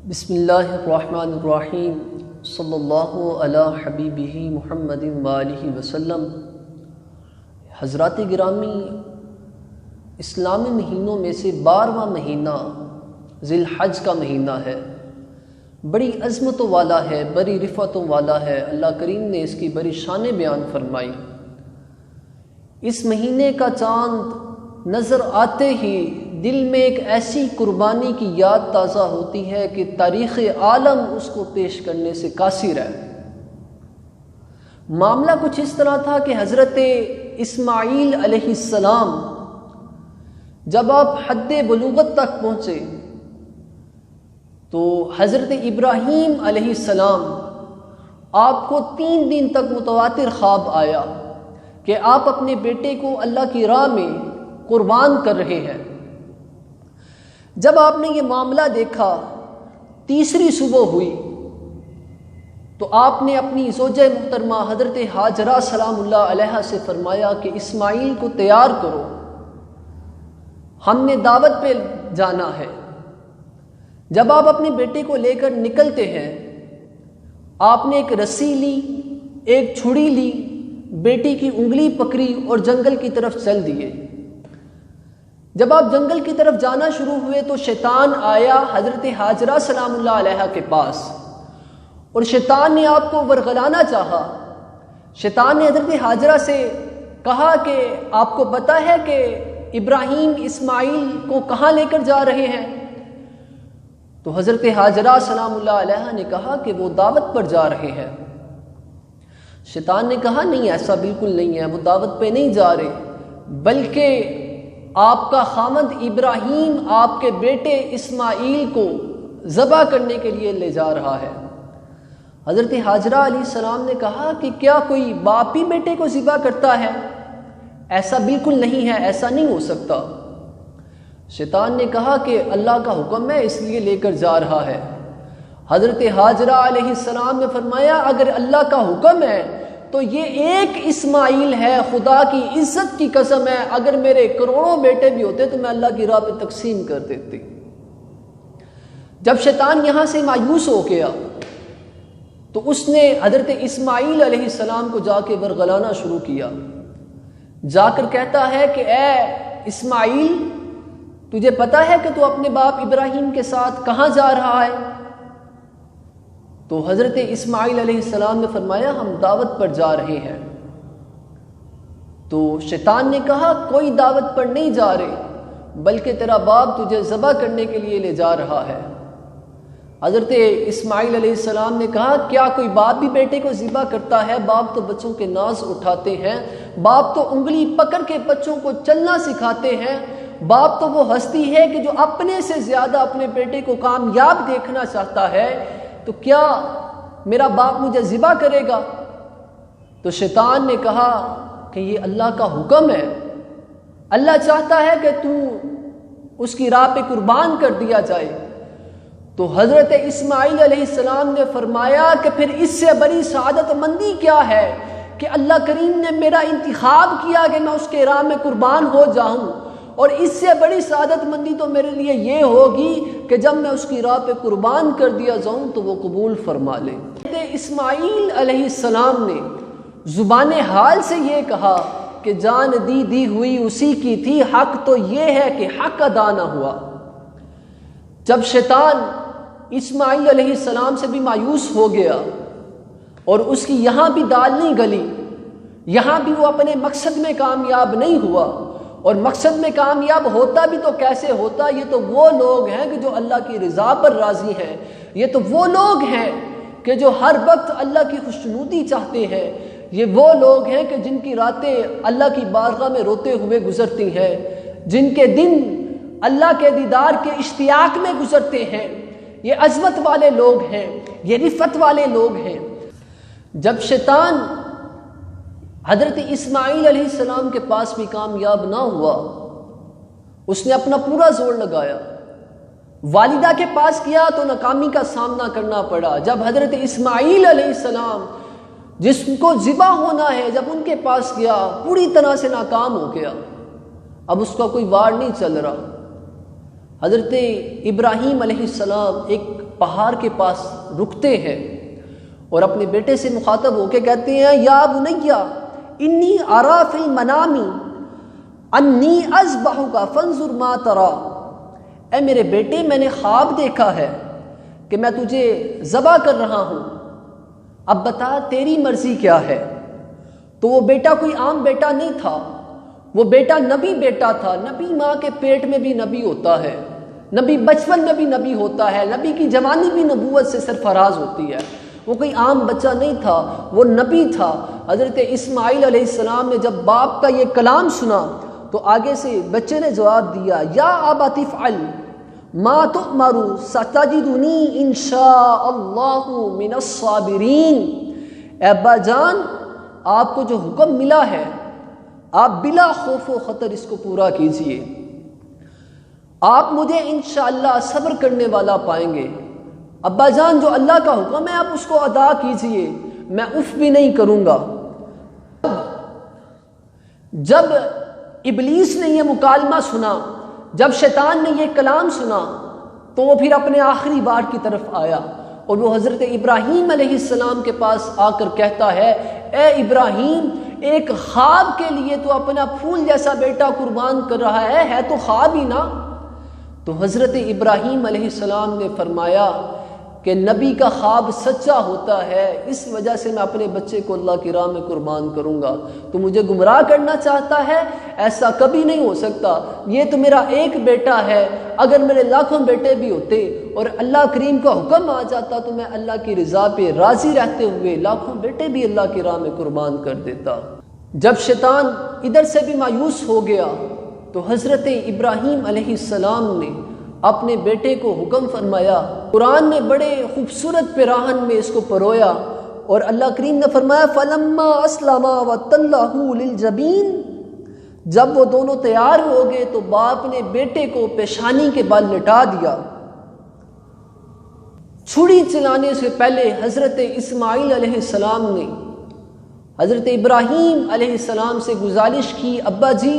بسم اللہ الرحمن الرحیم صلی اللہ علی حبیبہ محمد وآلہ وسلم۔ حضرات گرامی، اسلامی مہینوں میں سے 12واں مہینہ ذی الحج کا مہینہ ہے۔ بڑی عظمتوں والا ہے، بڑی رفعتوں والا ہے۔ اللہ کریم نے اس کی بڑی شان بیان فرمائی۔ اس مہینے کا چاند نظر آتے ہی دل میں ایک ایسی قربانی کی یاد تازہ ہوتی ہے کہ تاریخ عالم اس کو پیش کرنے سے قاصر ہے۔ معاملہ کچھ اس طرح تھا کہ حضرت اسماعیل علیہ السلام جب آپ حد بلوغت تک پہنچے تو حضرت ابراہیم علیہ السلام آپ کو 3 دن تک متواتر خواب آیا کہ آپ اپنے بیٹے کو اللہ کی راہ میں قربان کر رہے ہیں۔ جب آپ نے یہ معاملہ دیکھا، تیسری صبح ہوئی تو آپ نے اپنی زوجہ محترمہ حضرت ہاجرہ سلام اللہ علیہا سے فرمایا کہ اسماعیل کو تیار کرو، ہم نے دعوت پہ جانا ہے۔ جب آپ اپنے بیٹے کو لے کر نکلتے ہیں، آپ نے ایک رسی لی، ایک چھڑی لی، بیٹی کی انگلی پکڑی اور جنگل کی طرف چل دیے۔ جب آپ جنگل کی طرف جانا شروع ہوئے تو شیطان آیا حضرت ہاجرہ سلام اللہ علیہا کے پاس اور شیطان نے آپ کو ورغلانا چاہا۔ شیطان نے حضرت ہاجرہ سے کہا کہ آپ کو پتہ ہے کہ ابراہیم اسماعیل کو کہاں لے کر جا رہے ہیں؟ تو حضرت ہاجرہ سلام اللہ علیہا نے کہا کہ وہ دعوت پر جا رہے ہیں۔ شیطان نے کہا نہیں، ایسا بالکل نہیں ہے، وہ دعوت پہ نہیں جا رہے، بلکہ آپ کا خامد ابراہیم آپ کے بیٹے اسماعیل کو ذبح کرنے کے لیے لے جا رہا ہے۔ حضرت ہاجرہ علیہ السلام نے کہا کہ کیا کوئی باپ ہی بیٹے کو ذبح کرتا ہے؟ ایسا بالکل نہیں ہے، ایسا نہیں ہو سکتا۔ شیطان نے کہا کہ اللہ کا حکم ہے اس لیے لے کر جا رہا ہے۔ حضرت ہاجرہ علیہ السلام نے فرمایا اگر اللہ کا حکم ہے تو یہ ایک اسماعیل ہے، خدا کی عزت کی قسم ہے اگر میرے کروڑوں بیٹے بھی ہوتے تو میں اللہ کی راہ پہ تقسیم کر دیتی۔ جب شیطان یہاں سے مایوس ہو گیا تو اس نے حضرت اسماعیل علیہ السلام کو جا کے ورغلانا شروع کیا۔ جا کر کہتا ہے کہ اے اسماعیل، تجھے پتہ ہے کہ تو اپنے باپ ابراہیم کے ساتھ کہاں جا رہا ہے؟ تو حضرت اسماعیل علیہ السلام نے فرمایا ہم دعوت پر جا رہے ہیں۔ تو شیطان نے کہا کوئی دعوت پر نہیں جا رہے، بلکہ تیرا باپ تجھے ذبح کرنے کے لیے لے جا رہا ہے۔ حضرت اسماعیل علیہ السلام نے کہا کیا کوئی باپ بھی بیٹے کو ذبح کرتا ہے؟ باپ تو بچوں کے ناز اٹھاتے ہیں، باپ تو انگلی پکڑ کے بچوں کو چلنا سکھاتے ہیں، باپ تو وہ ہستی ہے کہ جو اپنے سے زیادہ اپنے بیٹے کو کامیاب دیکھنا چاہتا ہے، تو کیا میرا باپ مجھے ذبح کرے گا؟ تو شیطان نے کہا کہ یہ اللہ کا حکم ہے، اللہ چاہتا ہے کہ تو اس کی راہ پہ قربان کر دیا جائے۔ تو حضرت اسماعیل علیہ السلام نے فرمایا کہ پھر اس سے بڑی سعادت مندی کیا ہے کہ اللہ کریم نے میرا انتخاب کیا کہ میں اس کے راہ میں قربان ہو جاؤں، اور اس سے بڑی سعادت مندی تو میرے لیے یہ ہوگی کہ جب میں اس کی راہ پہ قربان کر دیا جاؤں تو وہ قبول فرما لے۔ اسماعیل علیہ السلام نے زبان حال سے یہ کہا کہ جان دی ہوئی اسی کی تھی، حق تو یہ ہے کہ حق ادا نہ ہوا۔ جب شیطان اسماعیل علیہ السلام سے بھی مایوس ہو گیا اور اس کی یہاں بھی دال نہیں گلی، یہاں بھی وہ اپنے مقصد میں کامیاب نہیں ہوا، اور مقصد میں کامیاب ہوتا بھی تو کیسے ہوتا؟ یہ تو وہ لوگ ہیں کہ جو اللہ کی رضا پر راضی ہیں، یہ تو وہ لوگ ہیں کہ جو ہر وقت اللہ کی خوشنودی چاہتے ہیں، یہ وہ لوگ ہیں کہ جن کی راتیں اللہ کی بارگاہ میں روتے ہوئے گزرتی ہیں، جن کے دن اللہ کے دیدار کے اشتیاق میں گزرتے ہیں۔ یہ عظمت والے لوگ ہیں، یہ رفعت والے لوگ ہیں۔ جب شیطان حضرت اسماعیل علیہ السلام کے پاس بھی کامیاب نہ ہوا، اس نے اپنا پورا زور لگایا، والدہ کے پاس کیا تو ناکامی کا سامنا کرنا پڑا۔ جب حضرت اسماعیل علیہ السلام جس کو ذبح ہونا ہے جب ان کے پاس گیا، پوری طرح سے ناکام ہو گیا، اب اس کا کوئی وار نہیں چل رہا۔ حضرت ابراہیم علیہ السلام ایک پہاڑ کے پاس رکتے ہیں اور اپنے بیٹے سے مخاطب ہو کے کہتے ہیں یا بنیا انی ارا فی المنام انی اذبحک فانظر ما تری، اے میرے بیٹے میں نے خواب دیکھا ہے کہ میں تجھے ذبح کر رہا ہوں، اب بتا تیری مرضی کیا ہے۔ تو وہ بیٹا کوئی عام بیٹا نہیں تھا، وہ بیٹا نبی بیٹا تھا۔ نبی ماں کے پیٹ میں بھی نبی ہوتا ہے، نبی بچپن میں بھی نبی ہوتا ہے، نبی کی جوانی بھی نبوت سے سرفراز ہوتی ہے۔ وہ کوئی عام بچہ نہیں تھا، وہ نبی تھا۔ حضرت اسماعیل علیہ السلام نے جب باپ کا یہ کلام سنا تو آگے سے بچے نے جواب دیا یا ابت افعل ما تؤمر ستجدنی ان شاء اللہ من الصابرین، اے ابا جان آپ کو جو حکم ملا ہے آپ بلا خوف و خطر اس کو پورا کیجئے، آپ مجھے انشاءاللہ صبر کرنے والا پائیں گے۔ ابا جان جو اللہ کا حکم ہے آپ اس کو ادا کیجئے، میں اف بھی نہیں کروں گا۔ جب ابلیس نے یہ مکالمہ سنا، جب شیطان نے یہ کلام سنا تو وہ پھر اپنے آخری بار کی طرف آیا اور وہ حضرت ابراہیم علیہ السلام کے پاس آ کر کہتا ہے اے ابراہیم، ایک خواب کے لیے تو اپنا پھول جیسا بیٹا قربان کر رہا ہے تو خواب ہی نا۔ تو حضرت ابراہیم علیہ السلام نے فرمایا کہ نبی کا خواب سچا ہوتا ہے، اس وجہ سے میں اپنے بچے کو اللہ کی راہ میں قربان کروں گا۔ تو مجھے گمراہ کرنا چاہتا ہے؟ ایسا کبھی نہیں ہو سکتا، یہ تو میرا ایک بیٹا ہے، اگر میرے لاکھوں بیٹے بھی ہوتے اور اللہ کریم کا حکم آ جاتا تو میں اللہ کی رضا پہ راضی رہتے ہوئے لاکھوں بیٹے بھی اللہ کی راہ میں قربان کر دیتا۔ جب شیطان ادھر سے بھی مایوس ہو گیا تو حضرت ابراہیم علیہ السلام نے اپنے بیٹے کو حکم فرمایا۔ قرآن نے بڑے خوبصورت پیراہن میں اس کو پرویا اور اللہ کریم نے فرمایا فَلَمَّا أَسْلَمَا وَتَلَّهُ لِلْجَبِينِ، جب وہ دونوں تیار ہو گئے تو باپ نے بیٹے کو پیشانی کے بل لٹا دیا۔ چھری چلانے سے پہلے حضرت اسماعیل علیہ السلام نے حضرت ابراہیم علیہ السلام سے گزارش کی ابا جی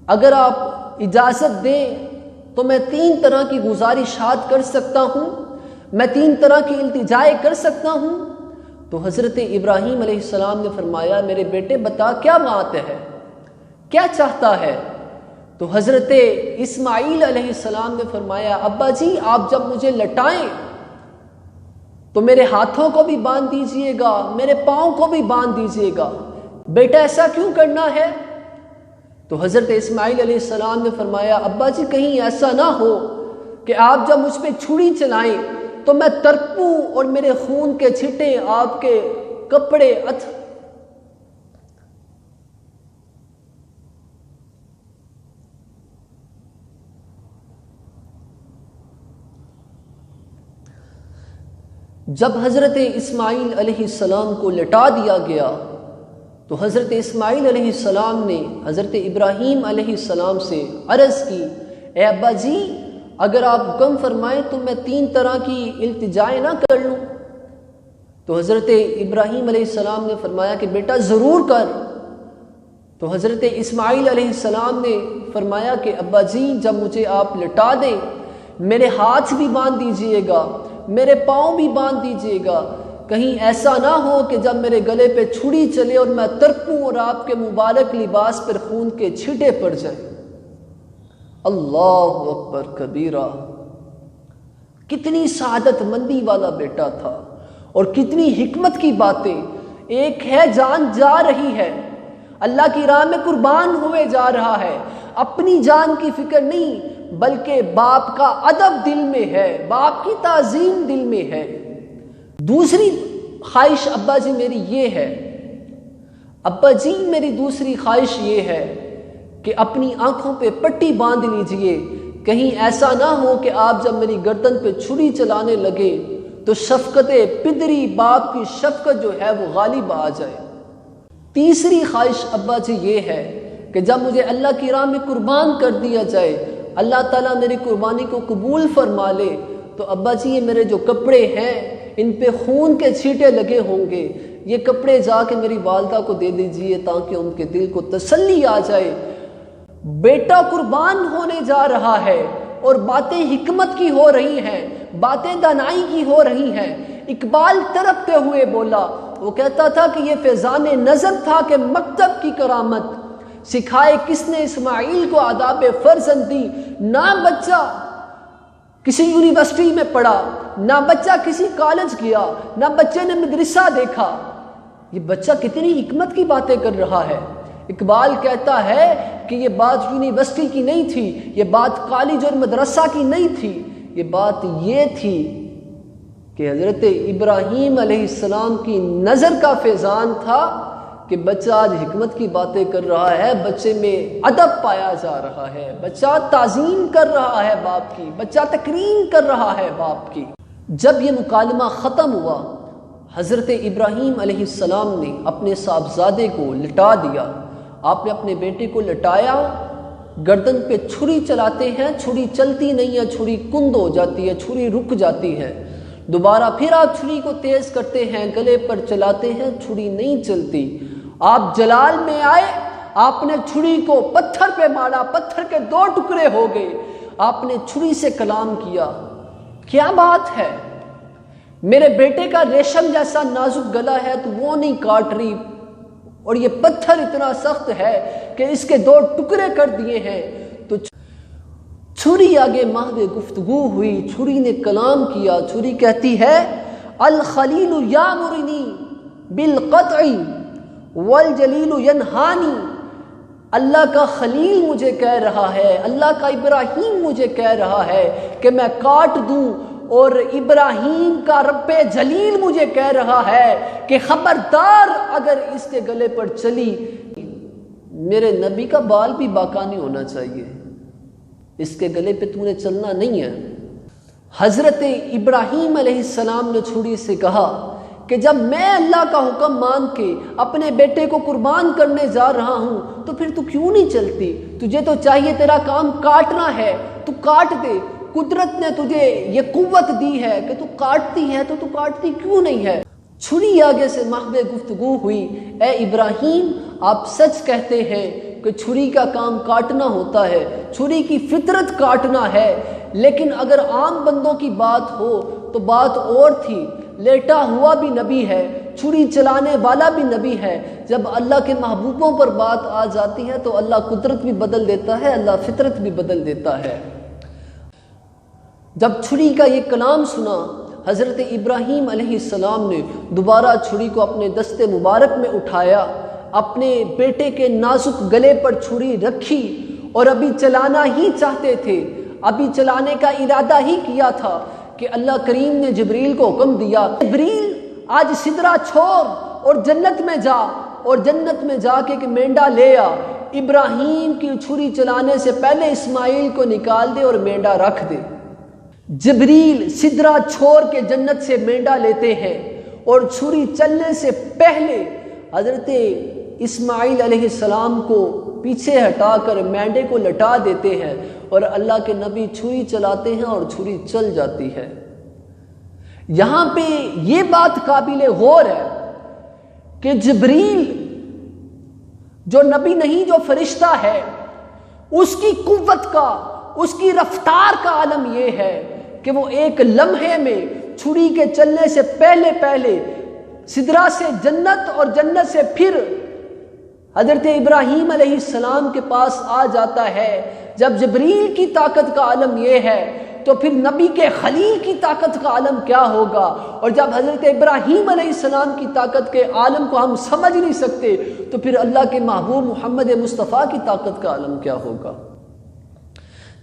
اگر آپ اجازت دیں تو میں 3 طرح کی گزارشات کر سکتا ہوں، میں 3 طرح کی التجائے کر سکتا ہوں۔ تو حضرت ابراہیم علیہ السلام نے فرمایا میرے بیٹے بتا کیا بات ہے، کیا چاہتا ہے؟ تو حضرت اسماعیل علیہ السلام نے فرمایا ابا جی آپ جب مجھے لٹائیں تو میرے ہاتھوں کو بھی باندھ دیجئے گا، میرے پاؤں کو بھی باندھ دیجئے گا۔ بیٹا ایسا کیوں کرنا ہے؟ تو حضرت اسماعیل علیہ السلام نے فرمایا ابا جی کہیں ایسا نہ ہو کہ آپ جب مجھ پہ چھری چلائیں تو میں تڑپوں اور میرے خون کے چھٹے آپ کے کپڑے جب حضرت اسماعیل علیہ السلام کو لٹا دیا گیا تو حضرت اسماعیل علیہ السلام نے حضرت ابراہیم علیہ السلام سے عرض کی اے ابا جی اگر آپ حکم فرمائیں تو میں 3 طرح کی التجائیں نہ کر لوں؟ تو حضرت ابراہیم علیہ السلام نے فرمایا کہ بیٹا ضرور کر۔ تو حضرت اسماعیل علیہ السلام نے فرمایا کہ ابا جی جب مجھے آپ لٹا دیں میرے ہاتھ بھی باندھ دیجئے گا، میرے پاؤں بھی باندھ دیجئے گا، کہیں ایسا نہ ہو کہ جب میرے گلے پہ چھری چلے اور میں تڑپوں اور آپ کے مبارک لباس پر خون کے چھٹے پڑ جائیں۔ اللہ اکبر کبیرہ، کتنی سعادت مندی والا بیٹا تھا اور کتنی حکمت کی باتیں۔ ایک ہے جان جا رہی ہے، اللہ کی راہ میں قربان ہوئے جا رہا ہے، اپنی جان کی فکر نہیں بلکہ باپ کا ادب دل میں ہے، باپ کی تعظیم دل میں ہے۔ دوسری خواہش ابا جی میری یہ ہے، ابا جی میری دوسری خواہش یہ ہے کہ اپنی آنکھوں پہ پٹی باندھ لیجئے، کہیں ایسا نہ ہو کہ آپ جب میری گردن پہ چھری چلانے لگے تو شفقت پدری باپ کی شفقت جو ہے وہ غالب آ جائے۔ تیسری خواہش ابا جی یہ ہے کہ جب مجھے اللہ کی راہ میں قربان کر دیا جائے، اللہ تعالیٰ میری قربانی کو قبول فرما لے، تو ابا جی یہ میرے جو کپڑے ہیں ان پہ خون کے چھینٹے لگے ہوں گے، یہ کپڑے جا کے میری والدہ کو دے دیجئے تاکہ ان کے دل کو تسلی آ جائے۔ بیٹا قربان ہونے جا رہا ہے، اور باتیں حکمت کی ہو رہی ہیں، باتیں دانائی کی ہو رہی ہیں۔ اقبال تڑپتے ہوئے بولا، وہ کہتا تھا کہ یہ فیضان نظر تھا کہ مکتب کی کرامت سکھائے کس نے اسماعیل کو آداب فرزندی۔ نہ بچہ کسی یونیورسٹی میں پڑھا، نہ بچہ کسی کالج گیا، نہ بچے نے مدرسہ دیکھا، یہ بچہ کتنی حکمت کی باتیں کر رہا ہے۔ اقبال کہتا ہے کہ یہ بات یونیورسٹی کی نہیں تھی، یہ بات کالج اور مدرسہ کی نہیں تھی، یہ بات یہ تھی کہ حضرت ابراہیم علیہ السلام کی نظر کا فیضان تھا کہ بچہ آج حکمت کی باتیں کر رہا ہے، بچے میں ادب پایا جا رہا ہے، بچہ تعظیم کر رہا ہے باپ کی، بچہ تکریم کر رہا ہے باپ کی۔ جب یہ مکالمہ ختم ہوا، حضرت ابراہیم علیہ السلام نے اپنے صاحبزادے کو لٹا دیا۔ آپ نے اپنے بیٹے کو لٹایا، گردن پہ چھری چلاتے ہیں، چھری چلتی نہیں ہے، چھری کند ہو جاتی ہے، چھری رک جاتی ہے۔ دوبارہ پھر آپ چھری کو تیز کرتے ہیں، گلے پر چلاتے ہیں، چھری نہیں چلتی۔ آپ جلال میں آئے، آپ نے چھری کو پتھر پہ مارا، پتھر کے 2 ٹکڑے ہو گئے، آپ نے چھری سے کلام کیا، کیا بات ہے، میرے بیٹے کا ریشم جیسا نازک گلا ہے تو وہ نہیں کاٹ رہی، اور یہ پتھر اتنا سخت ہے کہ اس کے 2 ٹکڑے کر دیے ہیں۔ تو چھری آگے مہد گفتگو ہوئی، چھری نے کلام کیا، چھری کہتی ہے الخلیل یامرنی بالقطع والجلیل ینہانی۔ اللہ کا خلیل مجھے کہہ رہا ہے، اللہ کا ابراہیم مجھے کہہ رہا ہے کہ میں کاٹ دوں، اور ابراہیم کا رب جلیل مجھے کہہ رہا ہے کہ خبردار اگر اس کے گلے پر چلی، میرے نبی کا بال بھی باقی نہیں ہونا چاہیے، اس کے گلے پہ تو نے چلنا نہیں ہے۔ حضرت ابراہیم علیہ السلام نے چھری سے کہا کہ جب میں اللہ کا حکم مان کے اپنے بیٹے کو قربان کرنے جا رہا ہوں تو پھر تو کیوں نہیں چلتی؟ تجھے تو چاہیے تیرا کام کاٹنا ہے، تو کاٹ دے، قدرت نے تجھے یہ قوت دی ہے کہ تو کاٹتی ہے، تو کاٹتی کیوں نہیں ہے؟ چھری آگے سے محض گفتگو ہوئی، اے ابراہیم آپ سچ کہتے ہیں کہ چھری کا کام کاٹنا ہوتا ہے، چھری کی فطرت کاٹنا ہے، لیکن اگر عام بندوں کی بات ہو تو بات اور تھی، لیٹا ہوا بھی نبی ہے، چھری چلانے والا بھی نبی ہے۔ جب اللہ کے محبوبوں پر بات آ جاتی ہے تو اللہ قدرت بھی بدل دیتا ہے، اللہ فطرت بھی بدل دیتا ہے۔ جب چھری کا یہ کلام سنا، حضرت ابراہیم علیہ السلام نے دوبارہ چھری کو اپنے دست مبارک میں اٹھایا، اپنے بیٹے کے نازک گلے پر چھری رکھی، اور ابھی چلانا ہی چاہتے تھے، ابھی چلانے کا ارادہ ہی کیا تھا کہ اللہ کریم نے جبریل کو حکم دیا، جبریل آج سدرہ چھوڑ اور جنت میں جا، اور جنت میں جا کے ایک مینڈا لے آ، ابراہیم کی چھری چلانے سے پہلے اسماعیل کو نکال دے اور مینڈا رکھ دے۔ جبریل سدرہ چھوڑ کے جنت سے مینڈا لیتے ہیں، اور چھری چلنے سے پہلے حضرت اسماعیل علیہ السلام کو پیچھے ہٹا کر مینڈے کو لٹا دیتے ہیں، اور اللہ کے نبی چھری چلاتے ہیں اور چھری چل جاتی ہے۔ یہاں پہ یہ بات قابل غور ہے کہ جبریل جو نبی نہیں، جو فرشتہ ہے، اس کی قوت کا، اس کی رفتار کا عالم یہ ہے کہ وہ ایک لمحے میں چھری کے چلنے سے پہلے سدرہ سے جنت اور جنت سے پھر حضرت ابراہیم علیہ السلام کے پاس آ جاتا ہے۔ جب جبریل کی طاقت کا عالم یہ ہے تو پھر نبی کے خلیل کی طاقت کا عالم کیا ہوگا؟ اور جب حضرت ابراہیم علیہ السلام کی طاقت کے عالم کو ہم سمجھ نہیں سکتے تو پھر اللہ کے محبوب محمد مصطفیٰ کی طاقت کا عالم کیا ہوگا؟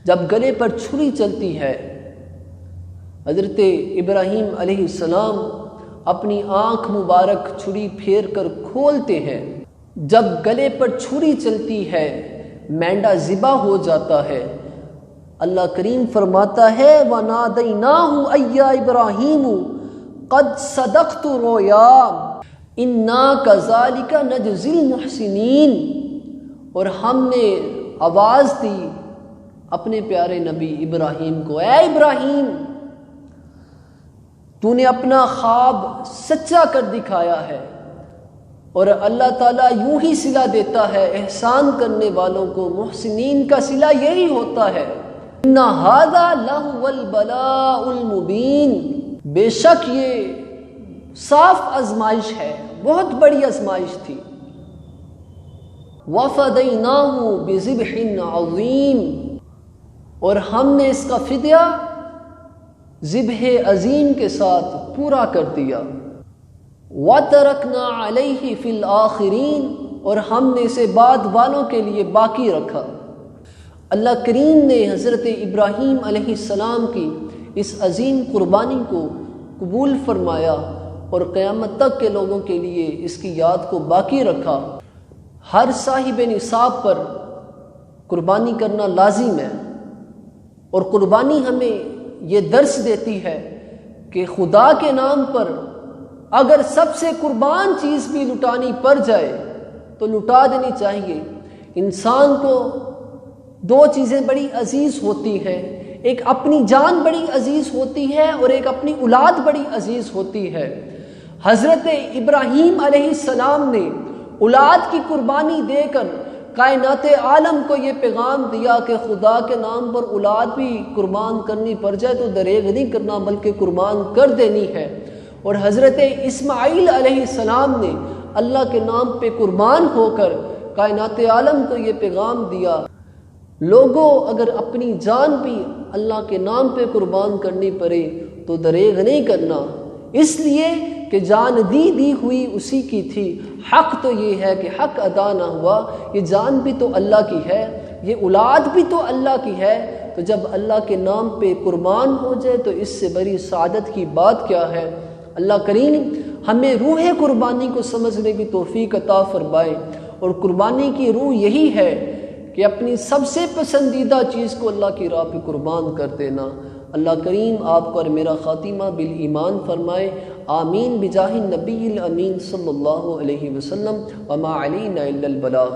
جب گلے پر چھری چلتی ہے، حضرت ابراہیم علیہ السلام اپنی آنکھ مبارک چھری پھیر کر کھولتے ہیں۔ جب گلے پر چھری چلتی ہے، مینڈا ذبح ہو جاتا ہے، اللہ کریم فرماتا ہے وَنَادَيْنَاهُ أَيَّا إِبْرَاهِيمُ قَدْ صَدَقْتُ رُؤْيَا إِنَّا كَذَلِكَ نَجْزِي الْمُحْسِنِينَ، اور ہم نے آواز دی اپنے پیارے نبی ابراہیم کو، اے ابراہیم تو نے اپنا خواب سچا کر دکھایا ہے، اور اللہ تعالیٰ یوں ہی صلہ دیتا ہے احسان کرنے والوں کو، محسنین کا صلہ یہی ہوتا ہے۔ ان ھذا لہو البلاء المبین، بے شک یہ صاف آزمائش ہے، بہت بڑی آزمائش تھی۔ وَفَدَيْنَاهُ بِذِبْحٍ عَظِيمٍ، اور ہم نے اس کا فدیہ ذبح عظیم کے ساتھ پورا کر دیا۔ وَتَرَكْنَا عَلَيْهِ فِي الْآخِرِينَ، اور ہم نے اسے بعد والوں کے لیے باقی رکھا۔ اللہ کریم نے حضرت ابراہیم علیہ السلام کی اس عظیم قربانی کو قبول فرمایا اور قیامت تک کے لوگوں کے لیے اس کی یاد کو باقی رکھا۔ ہر صاحب نصاب پر قربانی کرنا لازم ہے، اور قربانی ہمیں یہ درس دیتی ہے کہ خدا کے نام پر اگر سب سے قربان چیز بھی لٹانی پڑ جائے تو لٹا دینی چاہیے۔ انسان کو دو چیزیں بڑی عزیز ہوتی ہیں، ایک اپنی جان بڑی عزیز ہوتی ہے اور ایک اپنی اولاد بڑی عزیز ہوتی ہے۔ حضرت ابراہیم علیہ السلام نے اولاد کی قربانی دے کر کائنات عالم کو یہ پیغام دیا کہ خدا کے نام پر اولاد بھی قربان کرنی پڑ جائے تو دریغ نہیں کرنا بلکہ قربان کر دینی ہے۔ اور حضرت اسماعیل علیہ السلام نے اللہ کے نام پہ قربان ہو کر کائنات عالم کو یہ پیغام دیا، لوگوں اگر اپنی جان بھی اللہ کے نام پہ قربان کرنی پڑے تو دریغ نہیں کرنا، اس لیے کہ جان دی ہوئی اسی کی تھی۔ حق تو یہ ہے کہ حق ادا نہ ہوا، یہ جان بھی تو اللہ کی ہے، یہ اولاد بھی تو اللہ کی ہے، تو جب اللہ کے نام پہ قربان ہو جائے تو اس سے بڑی سعادت کی بات کیا ہے۔ اللہ کریم ہمیں روح قربانی کو سمجھنے کی توفیق عطا فرمائے، اور قربانی کی روح یہی ہے کہ اپنی سب سے پسندیدہ چیز کو اللہ کی راہ پہ قربان کر دینا۔ اللہ کریم آپ کو اور میرا خاتمہ بالایمان فرمائے، آمین بجاہ النبی الامین صلی اللہ علیہ وسلم، وما علینا الا البلاغ۔